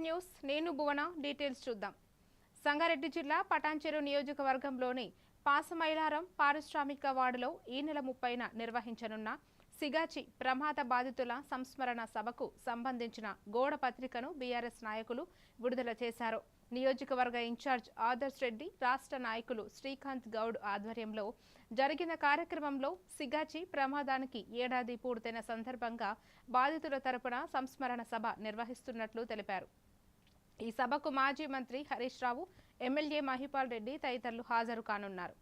News నేను భువన details చూద్దాం. సంగారెడ్డి జిల్లా పటాన్చెరు నియోజకవర్గంలోని పాసమైలారం పారిశ్రామిక వార్డులో ఈ నెల 30న నిర్వహించనున్న సిగాచి ప్రమాద బాధితుల సంస్మరణ సభకు సంబంధించిన గోడ పత్రికను బీఆర్ఎస్ నాయకులు విడుదల చేశారు. నియోజకవర్గ ఇన్ఛార్జ్ ఆదర్శ్ రెడ్డి, రాష్ట్ర నాయకులు శ్రీకాంత్ గౌడ్ ఆధ్వర్యంలో జరిగిన కార్యక్రమంలో సిగాచి ప్రమాదానికి ఏడాది పూర్తయిన సందర్భంగా బాధితుల తరపున సంస్మరణ సభ నిర్వహిస్తున్నట్లు తెలిపారు. ఈ సభకు మాజీ మంత్రి హరీష్ రావు, ఎమ్మెల్యే మహిపాల్ రెడ్డి తదితరులు హాజరు కానున్నారు.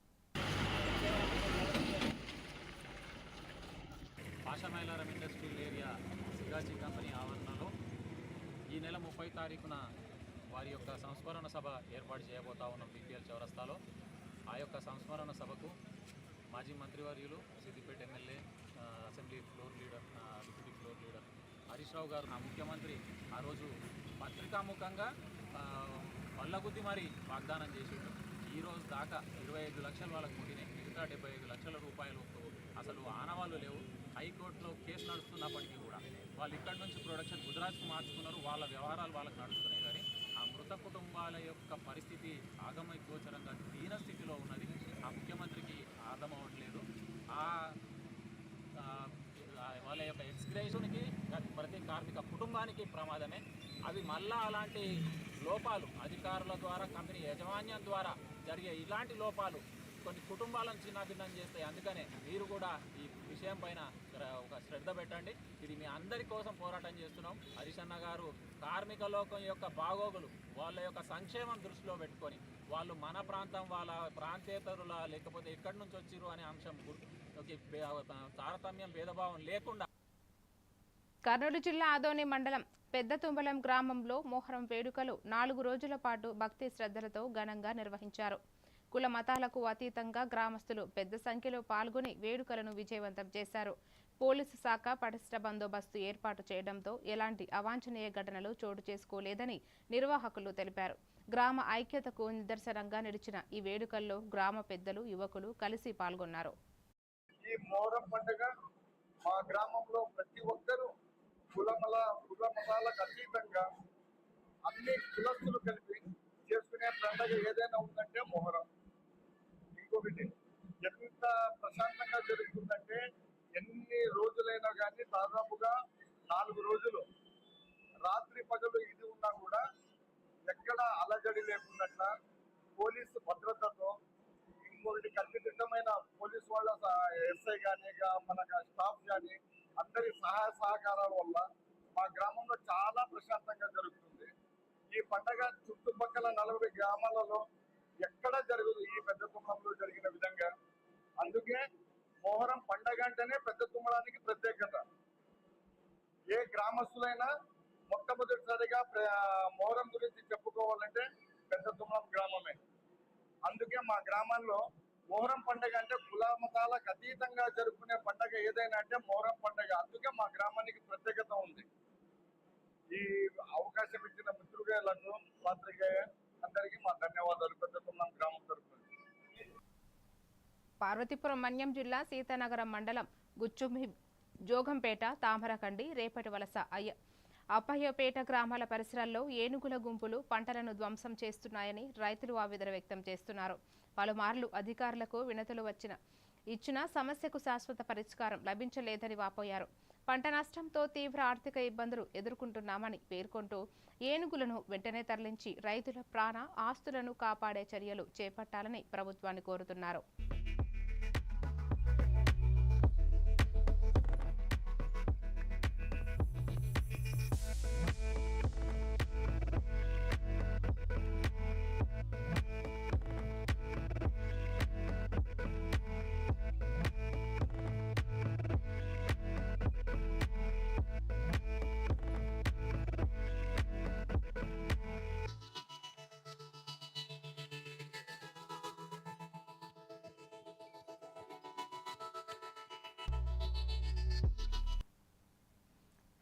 Pashamylaram industrial area Sigachi company ఆవరణలో ఈ నెల 30 తారీఖున వారి యొక్క సంస్మరణ సభ ఏర్పాటు చేయబోతా ఉన్న పీపీఎల్ చౌరస్తాలో ఆ యొక్క సంస్మరణ సభకు మాజీ మంత్రివర్యులు, Siddipet MLA, assembly floor leader, deputy floor leader Harish Rao గారు, నా ముఖ్యమంత్రి ఆ రోజు పత్రికాముఖంగా పళ్ళగుద్ది మరి వాగ్దానం చేసిండు. ఈ రోజు దాకా 25 లక్షలు వాళ్ళకు ముట్టినాయి. మిగతా 75 లక్షల రూపాయలు అసలు ఆనవాళ్ళు లేవు. హైకోర్టులో కేసు నడుస్తున్నప్పటికీ కూడా వాళ్ళు ఇక్కడి నుంచి ప్రొడక్షన్ గుజరాత్కు మార్చుకున్నారు. వాళ్ళ వ్యవహారాలు వాళ్ళకు నడుస్తున్నాయి. కానీ ఆ మృత కుటుంబాల యొక్క పరిస్థితి ఆగమై గోచరంగా దీన స్థితిలో ఉన్నది. ఆ ముఖ్యమంత్రికి అర్థమవ్వట్లేదు. వాళ్ళ యొక్క ఎక్స్గ్రేషన్కి ప్రతి కార్మిక కుటుంబానికి ప్రమాదమే. అవి మళ్ళా అలాంటి లోపాలు అధికారుల ద్వారా, కంపెనీ యాజమాన్యం ద్వారా జరిగే ఇలాంటి లోపాలు కొన్ని కుటుంబాలను చిన్నాభిన్నం చేస్తాయి. అందుకనే మీరు కూడా ఈ విషయం పైన ఒక శ్రద్ధ పెట్టండి. ఇది మీ అందరి కోసం పోరాటం చేస్తున్నాం. హరీష్ అన్న గారు కార్మిక లోకం యొక్క బాగోగులు, వాళ్ళ యొక్క సంక్షేమం దృష్టిలో పెట్టుకొని వాళ్ళు మన ప్రాంతం వాళ్ళ ప్రాంతేతరుల లేకపోతే ఎక్కడి నుంచి వచ్చిరు అనే అంశం తారతమ్యం భేదభావం లేకుండా. కర్నూలు జిల్లా ఆదోని మండలం పెద్ద తుంబలం గ్రామంలో మొహరం వేడుకలు 4 రోజుల పాటు భక్తి శ్రద్ధలతో ఘనంగా నిర్వహించారు. కుల మతాలకు అతీతంగా గ్రామస్తులు పెద్ద సంఖ్యలో పాల్గొని వేడుకలను విజయవంతం చేశారు. పోలీసు శాఖ పటిష్ట బందోబస్తు ఏర్పాటు చేయడంతో ఎలాంటి అవాంఛనీయ ఘటనలు చోటు చేసుకోలేదని నిర్వాహకులు తెలిపారు. గ్రామ ఐక్యతకు నిదర్శనంగా నిలిచిన ఈ వేడుకల్లో గ్రామ పెద్దలు, యువకులు కలిసి పాల్గొన్నారు. ఈ మొహరం పండుగ మా గ్రామంలో ప్రతి ఒక్కరూ కుల మతాలకు అతీతంగా అన్ని కులస్తులు కలిపి చేసుకునే పండుగ ఏదైనా ఉందంటే మొహరం. ఇంకొకటి ఎంత ప్రశాంతంగా జరుగుతుందంటే ఎన్ని రోజులైనా కానీ దాదాపుగా 4 రోజులు రాత్రి పగలు ఇది ఉన్నా కూడా ఎక్కడ అలజడి లేకుండా పోలీసు భద్రతతో, ఇంకొకటి కల్పితమైన పోలీసు వాళ్ళ ఎస్ఐ కానీ మన స్టాఫ్ కానీ అందరి సహాయ సహకారాల వల్ల మా గ్రామంలో చాలా ప్రశాంతంగా జరుగుతుంది. ఈ పండగ చుట్టుపక్కల 40 గ్రామాలలో ఎక్కడ జరగదు ఈ పెద్ద తుమ్మలంలో జరిగిన విధంగా. అందుకే మొహరం పండగ అంటేనే పెద్ద తుమ్మలానికి ప్రత్యేకత. ఏ గ్రామస్తులైనా మొట్టమొదటిసారిగా మొహరం గురించి చెప్పుకోవాలంటే పెద్ద తుమ్మలం గ్రామమే. అందుకే మా గ్రామాల్లో మొహరం పండుగ అంటే కుల మతాలకు అతీతంగా జరుపుకునే పండుగ ఏదైనా అంటే మొహరం పండుగ. అందుకే మా గ్రామానికి ప్రత్యేకత ఉంది. ఈ అవకాశం ఇచ్చిన మిత్రులకు, పాత్రికేయ అందరికీ మా ధన్యవాదాలు. పెద్ద తుమ్మలం గ్రామం తరఫున. పార్వతీపురం మన్యం జిల్లా సీతానగరం మండలం గుచ్చుమి, జోగంపేట, తామరకండి, రేపటి వలస, అప్పయ్యపేట గ్రామాల పరిసరాల్లో ఏనుగుల గుంపులు పంటలను ధ్వంసం చేస్తున్నాయని రైతులు ఆవేదన వ్యక్తం చేస్తున్నారు. పలుమార్లు అధికారులకు వినతులు ఇచ్చిన సమస్యకు శాశ్వత పరిష్కారం లభించలేదని వాపోయారు. పంట నష్టంతో తీవ్ర ఆర్థిక ఇబ్బందులు ఎదుర్కొంటున్నామని పేర్కొంటూ ఏనుగులను వెంటనే తరలించి రైతుల ప్రాణ ఆస్తులను కాపాడే చర్యలు చేపట్టాలని ప్రభుత్వాన్ని కోరుతున్నారు.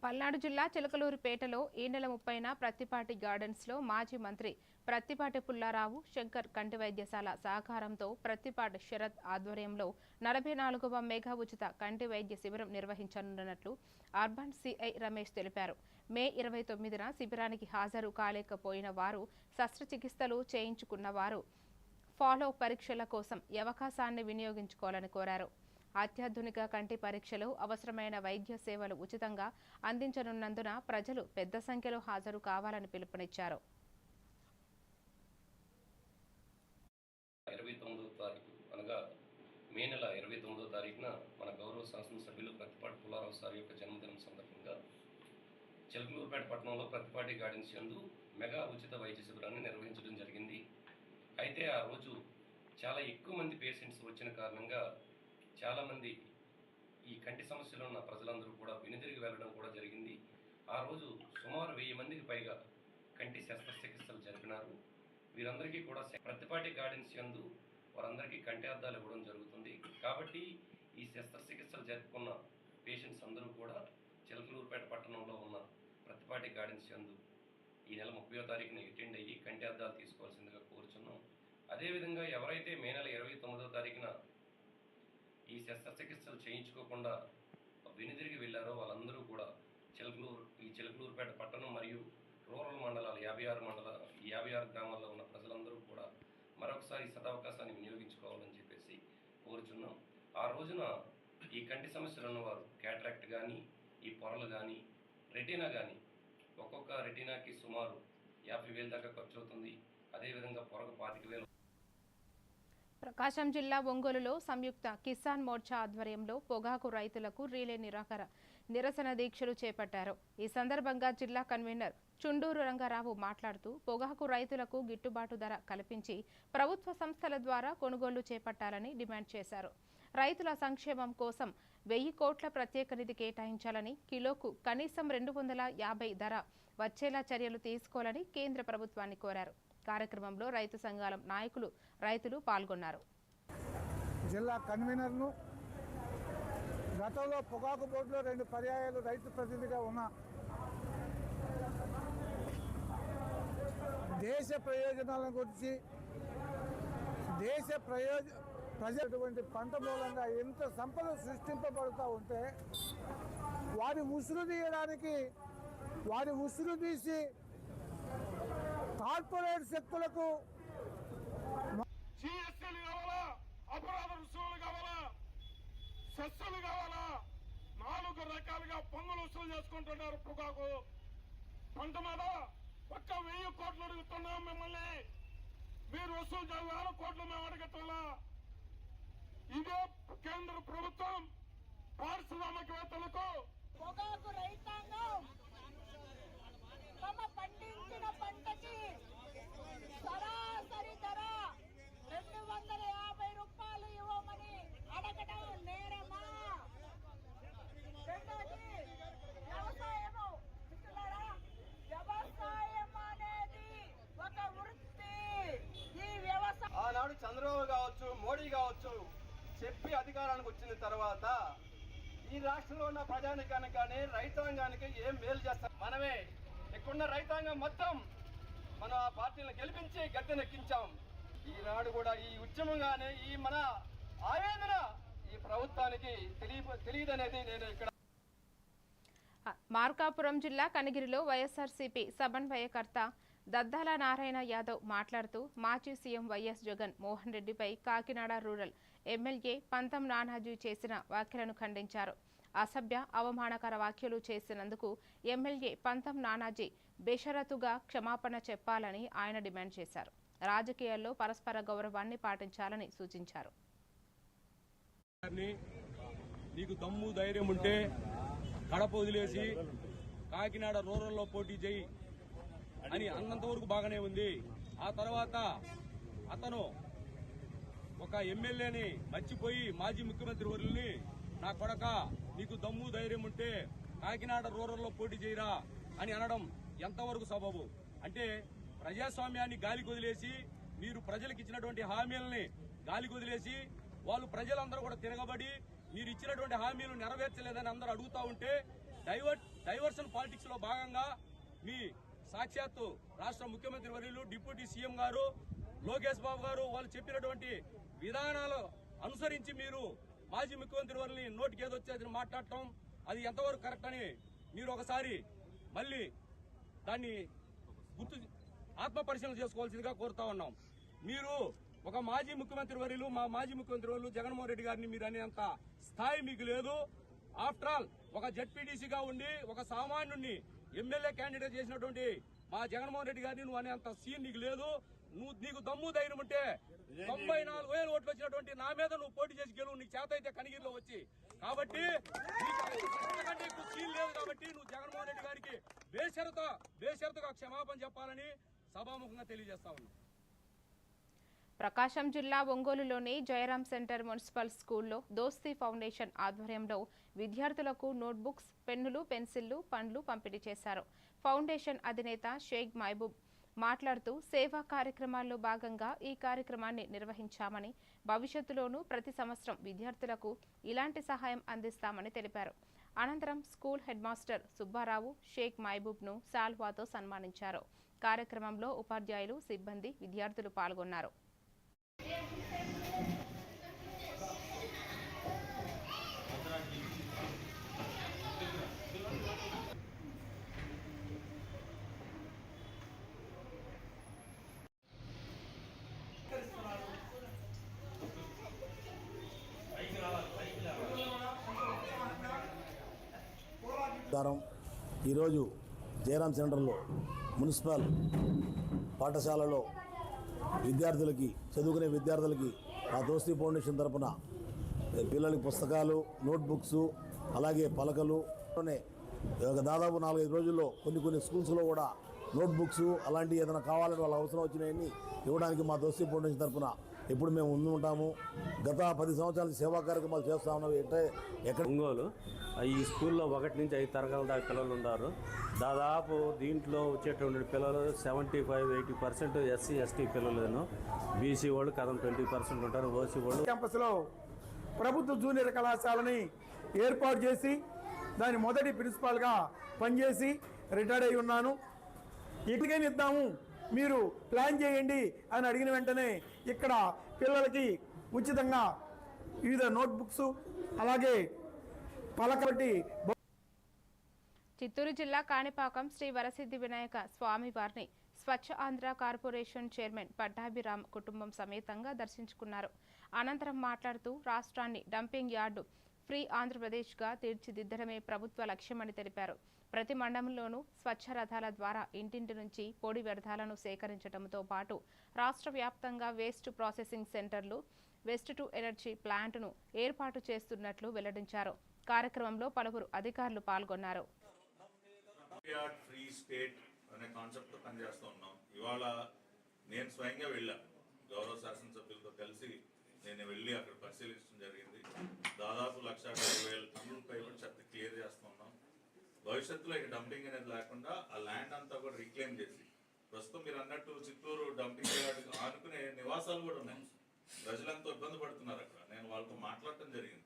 పల్నాడు జిల్లా చిలకలూరిపేటలో ఈ నెల 30న ప్రత్తిపాటి గార్డెన్స్లో మాజీ మంత్రి ప్రత్తిపాటి పుల్లారావు శంకర్ కంటి వైద్యశాల సహకారంతో ప్రత్తిపాటి శరత్ ఆధ్వర్యంలో 44వ మెగా ఉచిత కంటి వైద్య శిబిరం నిర్వహించనున్నట్లు అర్బన్ సిఐ రమేష్ తెలిపారు. మే 29న శిబిరానికి హాజరు కాలేకపోయిన వారు, శస్త్రచికిత్సలు చేయించుకున్న వారు ఫాలో పరీక్షల కోసం ఈ అవకాశాన్ని వినియోగించుకోవాలని కోరారు. అత్యాధునిక కంటి పరీక్షలు, అవసరమైన వైద్య సేవలు ఉచితంగా అందించనున్నందున ప్రజలు పెద్ద సంఖ్యలో హాజరు కావాలని పిలుపునిచ్చారు. 29వ తారీఖు అనగా మే నెల 29వ తారీఖున మన గౌరవ శాసనసభ్యులు ప్రత్తిపాటి పుల్లారావు సార్ యొక్క జన్మదినం సందర్భంగా చిలకలూరుపేట పట్టణంలో ప్రత్తిపాటి గార్డెన్స్ యందు మెగా ఉచిత వైద్య శిబిరాన్ని నిర్వహించడం జరిగింది. అయితే ఆ రోజు చాలా ఎక్కువ మంది పేషెంట్స్ వచ్చిన కారణంగా చాలామంది ఈ కంటి సమస్యలు ఉన్న ప్రజలందరూ కూడా వెనుదిరిగి వెళ్ళడం కూడా జరిగింది. ఆ రోజు సుమారు 1000 మందికి పైగా కంటి శస్త్రచికిత్సలు జరిపినారు. వీరందరికీ కూడా ప్రత్తిపాటి గార్డెన్స్ యందు వారందరికీ కంటి అద్దాలు ఇవ్వడం జరుగుతుంది. కాబట్టి ఈ శస్త్రచికిత్సలు జరుపుకున్న పేషెంట్స్ అందరూ కూడా చిలకలూరుపేట పట్టణంలో ఉన్న ప్రత్తిపాటి గార్డెన్స్ యందు ఈ నెల 30వ తారీఖున అటెండ్ అయ్యి కంటి అద్దాలు తీసుకోవాల్సిందిగా కోరుచున్నాం. అదేవిధంగా ఎవరైతే మే నెల 29వ తారీఖున ఈ శస్త్రచికిత్సలు చేయించుకోకుండా వెనుదిరిగి వెళ్ళారో వాళ్ళందరూ కూడా చిలకలూరుపేట పట్టణం మరియు రూరల్ మండలాలు 56 గ్రామాల్లో ఉన్న ప్రజలందరూ కూడా మరొకసారి సదవకాశాన్ని వినియోగించుకోవాలని చెప్పేసి కోరుచున్నాం. ఆ రోజున ఈ కంటి సమస్యలు ఉన్నవారు క్యాటరాక్ట్ కానీ, ఈ పొరలు కానీ, రెటీనా కానీ, ఒక్కొక్క రెటీనాకి సుమారు 50,000 దాకా ఖర్చు అవుతుంది. అదేవిధంగా పొరకు 25,000. ప్రకాశం జిల్లా ఒంగోలులో సంయుక్త కిసాన్ మోర్చా ఆధ్వర్యంలో పొగాకు రైతులకు రీలే నిరసన దీక్షలు చేపట్టారు. ఈ సందర్భంగా జిల్లా కన్వీనర్ చుండూరు రంగారావు మాట్లాడుతూ పొగాకు రైతులకు గిట్టుబాటు ధర కల్పించి ప్రభుత్వ సంస్థల ద్వారా కొనుగోలు చేపట్టాలని డిమాండ్ చేశారు. రైతుల సంక్షేమం కోసం 1000 కోట్ల ప్రత్యేక నిధి కేటాయించాలని, కిలోకు కనీసం 250 ధర వచ్చేలా చర్యలు తీసుకోవాలని కేంద్ర ప్రభుత్వాన్ని కోరారు. కార్యక్రమంలో రైతు సంఘాల నాయకులు, రైతులు పాల్గొన్నారు. జిల్లా కన్వీనర్ను, గతంలో పొగాకు బోర్డులో 2 పర్యాయాలు రైతు ప్రతినిధిగా ఉన్న దేశ ప్రయోజనాలను గురించి, ప్రజటువంటి పంట మూలంగా ఎంత సంపద సృష్టింపబడుతూ ఉంటే వారి ఉసురు తీసి కార్పొరేట్ శక్తులకు జీఎస్టీలు కావాలా, అపరాధ రుసుములు కావాలా, సెస్సులు కావాలా, 4 రకాలుగా పన్నులు వసూలు చేసుకుంటున్నారు. పొగాకు పంట మీద ఒక్క 1000 కోట్లు అడుగుతున్నాం మిమ్మల్ని. మీరు వసూలు 1000 కోట్లు మేము అడగట్లా. ఇదే కేంద్ర ప్రభుత్వం పారిశ్రామికవేత్తలకు పొగాకు రైతాంగం తమ పండించిన పంటకి సరాసరి ధర 250 రూపాయలు ఇవ్వమని అడగడం నేరమా? రెండోది వ్యవసాయము. వ్యవసాయం అనేది ఒక వృత్తి. ఈ వ్యవసాయం ఆనాడు చంద్రబాబు కావచ్చు, మోడీ కావచ్చు చెప్పి అధికారానికి వచ్చిన తర్వాత ఈ రాష్ట్రంలో ఉన్న ప్రజానికానికి కానీ రైతాంగానికి ఏం మేలు చేస్తారు? మనమే ఇక్కడున్న రైతాంగం మొత్తం మన పార్టీలను గెలిపించి గద్దెనెక్కించాం. ఈనాడు కూడా ఈ ఉద్యమంగానే ఈ మన ఆవేదన ఈ ప్రభుత్వానికి తెలియదనేది నేను ఇక్కడ. మార్కాపురం జిల్లా కనిగిరిలో వైఎస్ఆర్సీపీ సమన్వయకర్త దద్దాల నారాయణ యాదవ్ మాట్లాడుతూ మాజీ సీఎం వైఎస్ జగన్ మోహన్ రెడ్డిపై కాకినాడ రూరల్ ఎమ్మెల్యే పంతం నానాజీ చేసిన వ్యాఖ్యలను ఖండించారు. అసభ్య, అవమానకర వ్యాఖ్యలు చేసినందుకు ఎమ్మెల్యే పంతం నానాజీ బేషరతుగా క్షమాపణ చెప్పాలని ఆయన డిమాండ్ చేశారు. రాజకీయాల్లో పరస్పర గౌరవాన్ని పాటించాలని సూచించారు. నీకు దమ్ము ధైర్యం ఉంటే కడప వదిలేసి కాకినాడ రూరల్లో పోటీ చేయి అని అన్నంత వరకు బాగానే ఉంది. ఆ తర్వాత అతను ఒక ఎమ్మెల్యేని మర్చిపోయి మాజీ ముఖ్యమంత్రి వర్యుల్ని నా కొడక నీకు దమ్ము ధైర్యం ఉంటే కాకినాడ రూరల్లో పోటీ చేయరా అని అనడం ఎంతవరకు సబబు? అంటే ప్రజాస్వామ్యాన్ని గాలికి వదిలేసి, మీరు ప్రజలకు ఇచ్చినటువంటి హామీలని గాలికి వదిలేసి, వాళ్ళు ప్రజలందరూ కూడా తిరగబడి మీరు ఇచ్చినటువంటి హామీలు నెరవేర్చలేదని అందరూ అడుగుతా ఉంటే డైవర్ట్ డైవర్షన్ పాలిటిక్స్ లో భాగంగా మీ సాక్షాత్తు రాష్ట్ర ముఖ్యమంత్రి వర్యులు డిప్యూటీ సీఎం గారు లోకేష్ బాబు గారు వాళ్ళు చెప్పినటువంటి విధానాలు అనుసరించి మీరు మాజీ ముఖ్యమంత్రి వర్యుల్ని నోటికి ఏదొచ్చేది మాట్లాడటం అది ఎంతవరకు కరెక్ట్ అని మీరు ఒకసారి మళ్ళీ దాన్ని ఆత్మ పరిశీలన చేసుకోవాల్సిందిగా కోరుతా ఉన్నాం. మీరు ఒక మాజీ ముఖ్యమంత్రి వర్యులు మా మాజీ ముఖ్యమంత్రి వర్యులు జగన్మోహన్ రెడ్డి గారిని మీరు అనేంత స్థాయి మీకు లేదు. ఆఫ్టర్ ఆల్ ఒక జెడ్పీటీసీగా ఉండి ఒక సామాన్యుడిని ఎమ్మెల్యే క్యాండిడేట్ చేసినటువంటి మా జగన్మోహన్ రెడ్డి గారిని నువ్వు అనేంత సీన్ నీకు లేదు. నీకు దమ్ము ధైర్యం ఉంటే 94,000 ఓట్లు వచ్చినటువంటి నా మీద నువ్వు పోటీ చేసి గెలువు. నీకు చేత అయితే కనిగిరిలో వచ్చి కాబట్టి నీకు సీన్ లేదు కాబట్టి నువ్వు జగన్మోహన్ రెడ్డి గారికి బేషరతుగా క్షమాపణ చెప్పాలని సభాముఖంగా తెలియజేస్తా ఉన్నా. ప్రకాశం జిల్లా ఒంగోలులోని జయరాం సెంటర్ మున్సిపల్ స్కూల్లో దోస్తీ ఫౌండేషన్ ఆధ్వర్యంలో విద్యార్థులకు నోట్బుక్స్, పెన్నులు, పెన్సిళ్లు, పండ్లు పంపిణీ చేశారు. ఫౌండేషన్ అధినేత షేక్ మహబూబ్ మాట్లాడుతూ సేవా కార్యక్రమాల్లో భాగంగా ఈ కార్యక్రమాన్ని నిర్వహించామని, భవిష్యత్తులోనూ ప్రతి సంవత్సరం విద్యార్థులకు ఇలాంటి సహాయం అందిస్తామని తెలిపారు. అనంతరం school head master Subbarao Sheikh మహబూబ్ను శాల్వాతో సన్మానించారు. కార్యక్రమంలో ఉపాధ్యాయులు, సిబ్బంది, విద్యార్థులు పాల్గొన్నారు. ఈరోజు జయరాం సెంటర్లో మున్సిపల్ పాఠశాలలో చదువుకునే విద్యార్థులకి ఆ దోస్తీ ఫౌండేషన్ తరఫున పిల్లలకి పుస్తకాలు, నోట్బుక్స్, అలాగే పలకలు, దాదాపు 4-5 రోజుల్లో కొన్ని స్కూల్స్లో కూడా నోట్బుక్స్ అలాంటివి ఏదైనా కావాలని వాళ్ళ అవసరం వచ్చినాయని ఇవ్వడానికి మా దోస్తీ ఫౌండేషన్ తరఫున ఎప్పుడు మేము ముందు ఉంటాము. గత 10 సంవత్సరాల సేవా కార్యక్రమాలు చేస్తూ ఉన్నాం. ఎక్కడ ఒంగోలు ఈ స్కూల్లో 1 నుంచి 5 తరగతుల దాకా పిల్లలు ఉన్నారు. దాదాపు దీంట్లో వచ్చేటువంటి పిల్లలు 75-80% ఎస్సీ ఎస్టీ పిల్లలను, బీసీ వాళ్ళు కథం 20% ఉంటారు, ఓసీ వాళ్ళు. క్యాంపస్లో ప్రభుత్వ జూనియర్ కళాశాలని ఏర్పాటు చేసి దాని మొదటి ప్రిన్సిపాల్గా పనిచేసి రిటైర్డ్ అయి ఉన్నాను. ఇటుకైనా ఇద్దాము, మీరు ప్లాన్ చేయండి అని అడిగిన వెంటనే ఇక్కడ పిల్లలకి ఉచితంగా వివిధ నోట్బుక్స్ అలాగే పలకబట్టి. చిత్తూరు జిల్లా కాణిపాకం శ్రీ వరసిద్ధి వినాయక స్వామి వారిని స్వచ్ఛ ఆంధ్ర కార్పొరేషన్ చైర్మన్ పట్టాభిరామ్ కుటుంబం సమేతంగా దర్శించుకున్నారు. అనంతరం మాట్లాడుతూ రాష్ట్రాన్ని డంపింగ్ యార్డు ఫ్రీ ఆంధ్రప్రదేశ్గా తీర్చిదిద్దడమే ప్రభుత్వ లక్ష్యమని తెలిపారు. ప్రతి మండలంలోనూ స్వచ్ఛ రథాల ద్వారా ఇంటింటి నుంచి పొడి వ్యర్థాలను సేకరించడంతో పాటు రాష్ట్ర వ్యాప్తంగా వేస్ట్ ప్రాసెసింగ్ సెంటర్లు, వేస్ట్ టు ఎనర్జీ ప్లాంట్ను ఏర్పాటు చేస్తున్నట్లు వెల్లడించారు. కార్యక్రమంలో పలువురు అధికారులు పాల్గొన్నారు. ఫ్రీ స్టేట్ అనే కాన్సెప్ట్ పనిచేస్తూ ఉన్నాం. ఇవాళ నేను స్వయంగా వెళ్ళా, గౌరవ శాసనసభ్యులతో కలిసి నేను వెళ్ళి అక్కడ పరిశీలించడం జరిగింది. దాదాపు 1,50,000 టన్నుల పైబడి చెత్త క్లియర్ చేస్తూ ఉన్నాం. భవిష్యత్తులో ఇక డంపింగ్ అనేది లేకుండా ఆ ల్యాండ్ అంతా కూడా రీక్లెయిమ్ చేసి, ప్రస్తుతం మీరు అన్నట్టు చిత్తూరు డంపింగ్ యార్డ్ ఆనుకునే నివాసాలు కూడా ఉన్నాయి. ప్రజలంతా ఇబ్బంది పడుతున్నారు అక్కడ. నేను వాళ్ళతో మాట్లాడటం జరిగింది.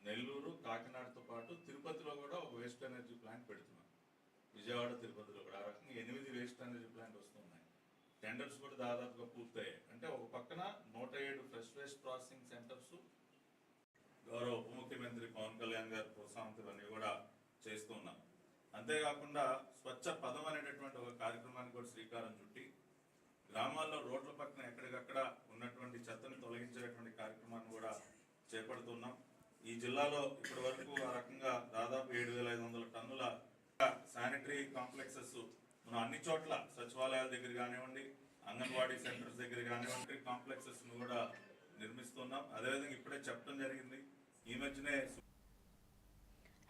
నెల్లూరు, కాకినాడతో పాటు తిరుపతిలో కూడా ఒక వేస్ట్ ఎనర్జీ ప్లాంట్ పెడుతున్నాం. విజయవాడ, తిరుపతిలో కూడా ఆ రకంగా 8 వేస్ట్ ఎనర్జీ ప్లాంట్ వస్తున్నాయి. టెండర్స్ కూడా దాదాపుగా పూర్తయ్యాయి. అంటే ఒక పక్కన 107 ఫ్రెష్ వేస్ట్ ప్రాసెసింగ్ సెంటర్స్ గౌరవ ఉప ముఖ్యమంత్రి పవన్ కళ్యాణ్ గారి ప్రోత్సాహంతో కూడా చేస్తూ ఉన్నాం. అంతేకాకుండా స్వచ్ఛ పదం అనేటటువంటి ఒక కార్యక్రమానికి కూడా శ్రీకారం చుట్టి గ్రామాల్లో రోడ్ల పక్కన ఎక్కడికక్కడ ఉన్నటువంటి చెత్తను తొలగించేటువంటి కార్యక్రమాన్ని కూడా చేపడుతున్నాం. ఈ జిల్లాలో ఇప్పటి వరకు ఆ రకంగా దాదాపు 7,500 టన్నుల శానిటరీ కాంప్లెక్సెస్ మనం అన్ని చోట్ల సచివాలయాల దగ్గర కానివ్వండి, అంగన్వాడీ సెంటర్స్ దగ్గర కానివ్వండి కాంప్లెక్సెస్ కూడా నిర్మిస్తున్నాం. అదేవిధంగా ఇప్పుడే చెప్పడం జరిగింది, ఈ మధ్యనే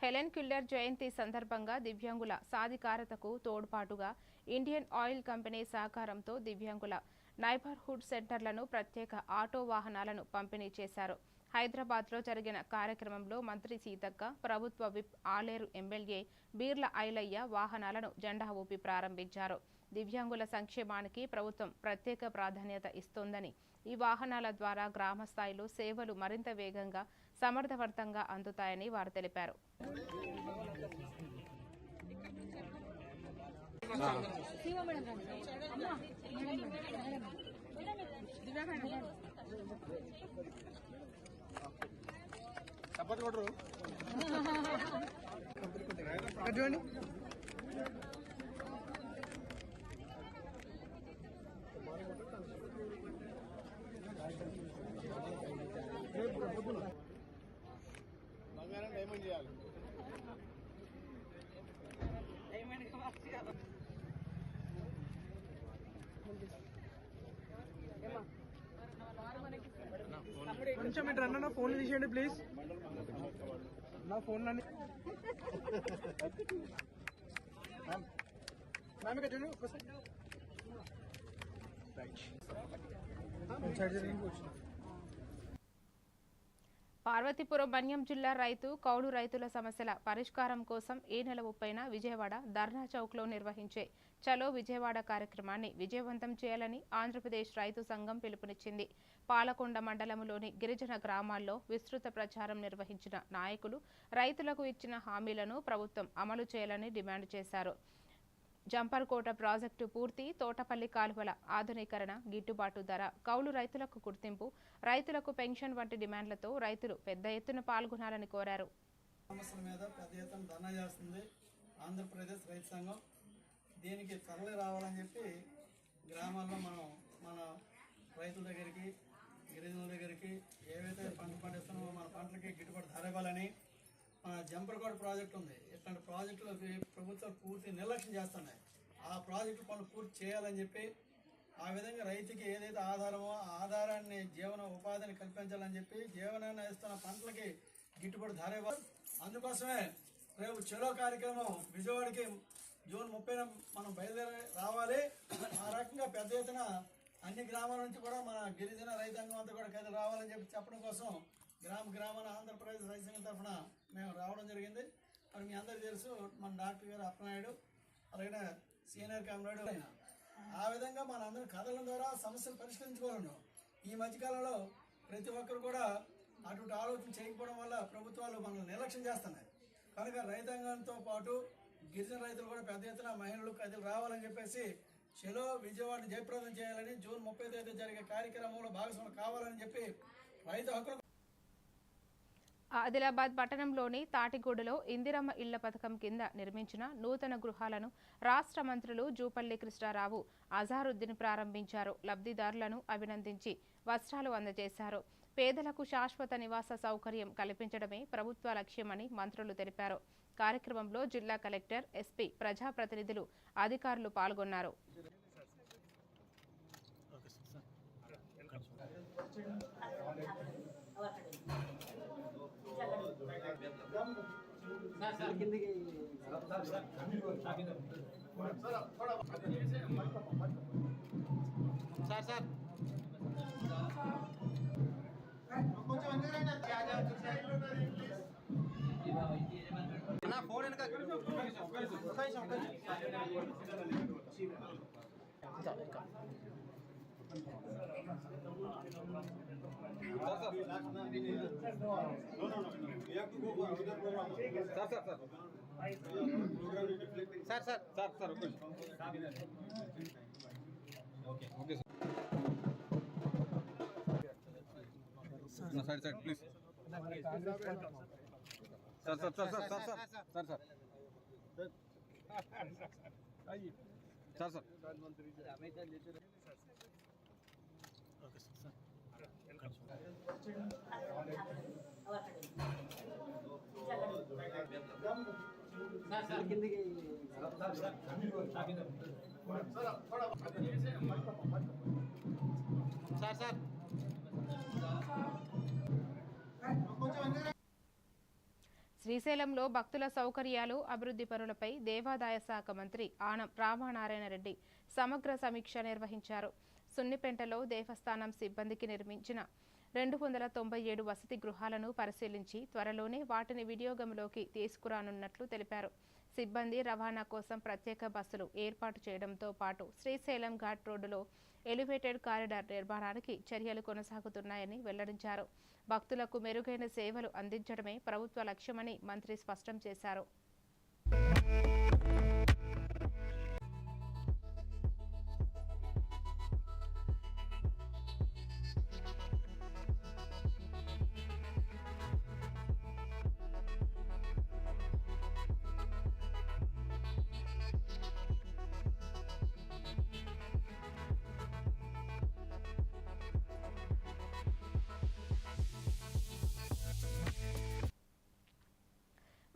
హెలెన్ కెల్లర్ జయంతి సందర్భంగా దివ్యాంగుల సాధికారతకు తోడ్పాటుగా ఇండియన్ ఆయిల్ కంపెనీ సహకారంతో దివ్యాంగుల నైబర్హుడ్ సెంటర్లను ప్రత్యేక ఆటో వాహనాలను పంపిణీ చేశారు. హైదరాబాద్లో జరిగిన కార్యక్రమంలో మంత్రి సీతక్క, ప్రభుత్వ విప్ ఆలేరు ఎమ్మెల్యే బీర్ల ఐలయ్య వాహనాలను జెండా ఊపి ప్రారంభించారు. దివ్యాంగుల సంక్షేమానికి ప్రభుత్వం ప్రత్యేక ప్రాధాన్యత ఇస్తోందని, ఈ వాహనాల ద్వారా గ్రామ స్థాయిలో సేవలు మరింత వేగంగా, సమర్థవంతంగా అందుతాయని వారు తెలిపారు. చప్పట్లు కొట్టరు చూడండి. బంగారం డైమండ్ చేయాలి. కొంచెం ఇటు అన్న ఫోన్ తీసేయండి ప్లీజ్. నా ఫోన్ నన్ను పార్వతీపురం మన్యం జిల్లా రైతు కౌలు రైతుల సమస్యల పరిష్కారం కోసం ఈ నెల 30న విజయవాడ ధర్నా చౌక్లో నిర్వహించే చలో విజయవాడ కార్యక్రమాన్ని విజయవంతం చేయాలని ఆంధ్రప్రదేశ్ రైతు సంఘం పిలుపునిచ్చింది. పాలకొండ మండలంలోని గిరిజన గ్రామాల్లో విస్తృత ప్రచారం నిర్వహించిన నాయకులు రైతులకు ఇచ్చిన హామీలను ప్రభుత్వం అమలు చేయాలని డిమాండ్ చేశారు. జంపర్కోట ప్రాజెక్టు పూర్తి, తోటపల్లి కాలువల ఆధునీకరణ, గిట్టుబాటు ధర, కౌలు రైతులకు గుర్తింపు, రైతులకు పెన్షన్ వంటి డిమాండ్లతో రైతులు పెద్ద ఎత్తున పాల్గొనాలని కోరారు. సమస్యల మీద పెద్ద ఎత్తున ధర్నా చేస్తుంది ఆంధ్రప్రదేశ్ రైతు సంఘం. దీనికి తరలి రావాలని చెప్పి గ్రామాల్లో మన రైతుల దగ్గరికి, గిరిజనుల దగ్గరికి ఏవైతే పంట పండిస్తున్నామో మన పంటలకి గిట్టుబాటు ధర ఇవ్వాలని, మన జంపర్కోట ప్రాజెక్టు ఉంది. ఇట్లాంటి ప్రాజెక్టులకి ప్రభుత్వాలు పూర్తి నిర్లక్ష్యం చేస్తున్నాయి. ఆ ప్రాజెక్టు పనులు పూర్తి చేయాలని చెప్పి, ఆ విధంగా రైతుకి ఏదైతే ఆధారమో ఆ ఆధారాన్ని జీవన ఉపాధిని కల్పించాలని చెప్పి జీవనాన్ని ఇస్తున్న పంటలకి గిట్టుబాటు ధర ఇవ్వాలి. అందుకోసమే రేపు చెలో కార్యక్రమం విజయవాడకి జూన్ 30న మనం బయలుదేరి రావాలి. ఆ రకంగా పెద్ద ఎత్తున అన్ని గ్రామాల నుంచి కూడా మన గిరిజన రైతాంగం అంతా కూడా కదిలి రావాలని చెప్పి చెప్పడం కోసం గ్రామాల ఆంధ్రప్రదేశ్ రైతు సంఘం తరఫున మేము రావడం జరిగింది. మరి మీ అందరికీ తెలుసు మన డాక్టర్ గారు అప్పనాయుడు, అలాగే సీనియర్ కామ్రేడ్ అయినా ఆ విధంగా మన అందరం కథల ద్వారా సమస్యలు పరిష్కరించుకోవాలను. ఈ మధ్యకాలంలో ప్రతి ఒక్కరు కూడా అటువంటి ఆలోచన చేయకపోవడం వల్ల ప్రభుత్వాలు మనల్ని నిర్లక్ష్యం చేస్తున్నాయి. కనుక రైతాంగంతో పాటు గిరిజన రైతులు కూడా పెద్ద ఎత్తున మహిళలు కదిలి రావాలని చెప్పేసి చెలో విజయవాడ జయప్రదం చేయాలని, జూన్ 30వ తేదీ జరిగే కార్యక్రమంలో భాగస్వామ్యం కావాలని చెప్పి రైతు హక్కులు. ఆదిలాబాద్ పట్టణంలోని తాటిగూడలో ఇందిరమ్మ ఇళ్ల పథకం కింద నిర్మించిన నూతన గృహాలను రాష్ట్ర మంత్రులు జూపల్లి కృష్ణారావు, అజారుద్దీన్ ప్రారంభించారు. లబ్ధిదారులను అభినందించి వస్త్రాలు అందజేశారు. పేదలకు శాశ్వత నివాస సౌకర్యం కల్పించడమే ప్రభుత్వ లక్ష్యమని మంత్రులు తెలిపారు. కార్యక్రమంలో జిల్లా కలెక్టర్, ఎస్పీ, ప్రజాప్రతినిధులు, అధికారులు పాల్గొన్నారు. ఫోన్ సైడ్ ప్లీజ్ సార్ శ్రీశైలంలో భక్తుల సౌకర్యాలు, అభివృద్ధి పనులపై దేవాదాయ శాఖ మంత్రి ఆనం రామనారాయణ రెడ్డి సమగ్ర సమీక్ష నిర్వహించారు. సున్నిపెంటలో దేవస్థానం సిబ్బందికి నిర్మించిన 297 వసతి గృహాలను పరిశీలించి త్వరలోనే వాటిని వినియోగంలోకి తీసుకురానున్నట్లు తెలిపారు. సిబ్బంది రవాణా కోసం ప్రత్యేక బస్సులు ఏర్పాటు చేయడంతో పాటు శ్రీశైలం ఘాట్ రోడ్డులో ఎలివేటెడ్ కారిడార్ నిర్మాణానికి చర్యలు కొనసాగుతున్నాయని వెల్లడించారు. భక్తులకు మెరుగైన సేవలు అందించడమే ప్రభుత్వ లక్ష్యమని మంత్రి స్పష్టం చేశారు.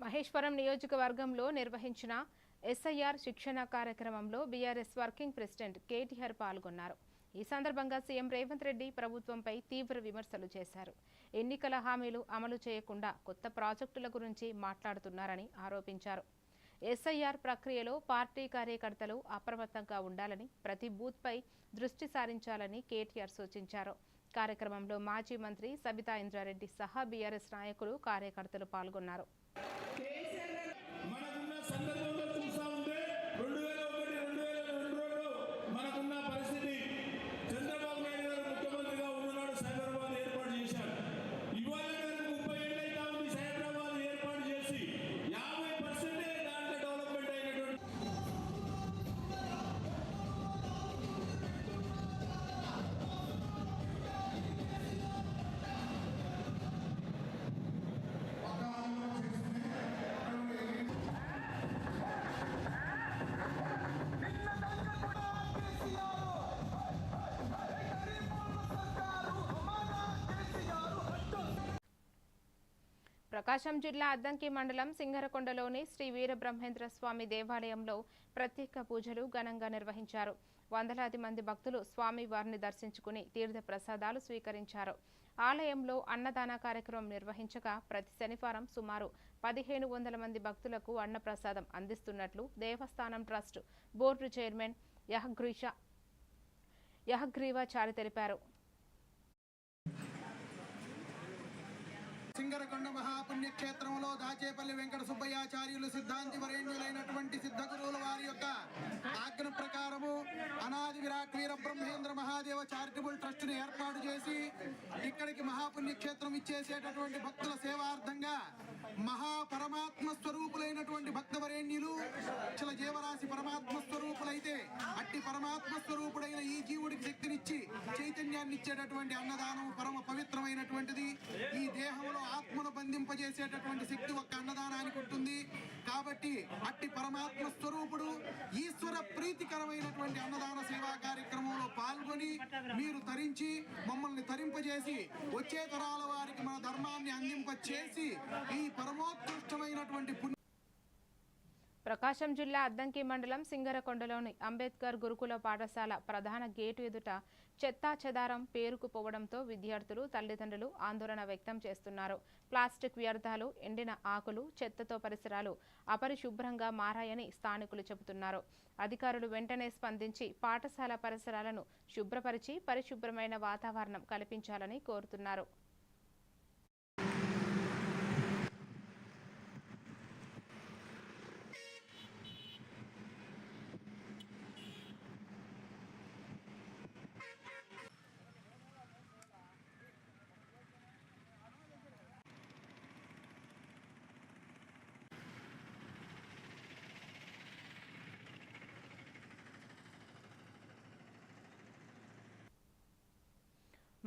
మహేశ్వరం నియోజకవర్గంలో నిర్వహించిన ఎస్ఐఆర్ శిక్షణ కార్యక్రమంలో బీఆర్ఎస్ వర్కింగ్ ప్రెసిడెంట్ కేటీఆర్ పాల్గొన్నారు. ఈ సందర్భంగా సీఎం రేవంత్ రెడ్డి ప్రభుత్వంపై తీవ్ర విమర్శలు చేశారు. ఎన్నికల హామీలు అమలు చేయకుండా కొత్త ప్రాజెక్టుల గురించి మాట్లాడుతున్నారని ఆరోపించారు. ఎస్ఐఆర్ ప్రక్రియలో పార్టీ కార్యకర్తలు అప్రమత్తంగా ఉండాలని, ప్రతి బూత్పై దృష్టి సారించాలని కేటీఆర్ సూచించారు. కార్యక్రమంలో మాజీ మంత్రి సబితా ఇంద్రారెడ్డి సహా బీఆర్ఎస్ నాయకులు, కార్యకర్తలు పాల్గొన్నారు. ప్రకాశం జిల్లా అద్దంకి మండలం సింగరకొండలోని శ్రీ వీరబ్రహ్మేంద్ర స్వామి దేవాలయంలో ప్రత్యేక పూజలు ఘనంగా నిర్వహించారు. వందలాది మంది భక్తులు స్వామి వారిని దర్శించుకుని తీర్థ ప్రసాదాలు స్వీకరించారు. ఆలయంలో అన్నదాన కార్యక్రమం నిర్వహించగా ప్రతి శనివారం సుమారు 1500 మంది భక్తులకు అన్నప్రసాదం అందిస్తున్నట్లు దేవస్థానం ట్రస్ట్ బోర్డు చైర్మన్ యహగ్రీవాచారి తెలిపారు. సింగరకొండ మహాపుణ్యక్షేత్రంలో దాచేపల్లి వెంకట సుబ్బయ్యాచార్యులు సిద్ధాంతి వరేణ్యులైనటువంటి సిద్ధగురువుల వారి యొక్క ఆజ్ఞ ప్రకారము అనాది విరాట్ వీర బ్రహ్మేంద్ర మహాదేవ చారిటబుల్ ట్రస్ట్ ను ఏర్పాటు చేసి ఇక్కడికి మహాపుణ్యక్షేత్రం ఇచ్చేసేటటువంటి భక్తుల సేవార్థంగా మహాపరమాత్మ స్వరూపులైనటువంటి భక్తవరేణ్యులు అక్షల జీవరాశి పరమాత్మ స్వరూపులైతే అట్టి పరమాత్మ స్వరూపుడైన ఈ జీవుడికి శక్తినిచ్చి చైతన్యాన్ని ఇచ్చేటటువంటి అన్నదానం పరమ పవిత్రమైనటువంటిది. ఈ దేహంలో ఆత్మను బంధింపజేసేటటువంటి శక్తి ఒక్క అన్నదానానికి ఉంటుంది. కాబట్టి అట్టి పరమాత్మ స్వరూపుడు ఈశ్వర ప్రీతికరమైనటువంటి అన్నదాన సేవా కార్యక్రమంలో పాల్గొని మీరు తరించి మమ్మల్ని తరింపజేసి వచ్చే తరాల వారికి మన ధర్మాన్ని అందింపచేసి ఈ పరమోత్కృష్టమైనటువంటి ప్రకాశం జిల్లా అద్దంకి మండలం సింగరకొండలోని అంబేద్కర్ గురుకుల పాఠశాల ప్రధాన గేటు ఎదుట చెత్తా చెదారం పేరుకుపోవడంతో విద్యార్థులు, తల్లిదండ్రులు ఆందోళన వ్యక్తం చేస్తున్నారు. ప్లాస్టిక్ వ్యర్థాలు, ఎండిన ఆకులు, చెత్తతో పరిసరాలు అపరిశుభ్రంగా మారాయని స్థానికులు చెబుతున్నారు. అధికారులు వెంటనే స్పందించి పాఠశాల పరిసరాలను శుభ్రపరిచి పరిశుభ్రమైన వాతావరణం కల్పించాలని కోరుతున్నారు.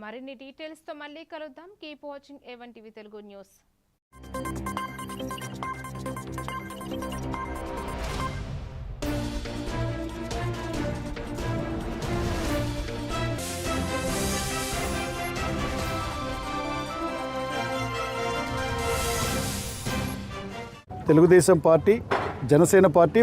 మరిన్ని డీటెయిల్స్ తో మళ్ళీ కలుద్దాం. Keep watching A1 TV Telugu news. Telugu Desam party, Janasena party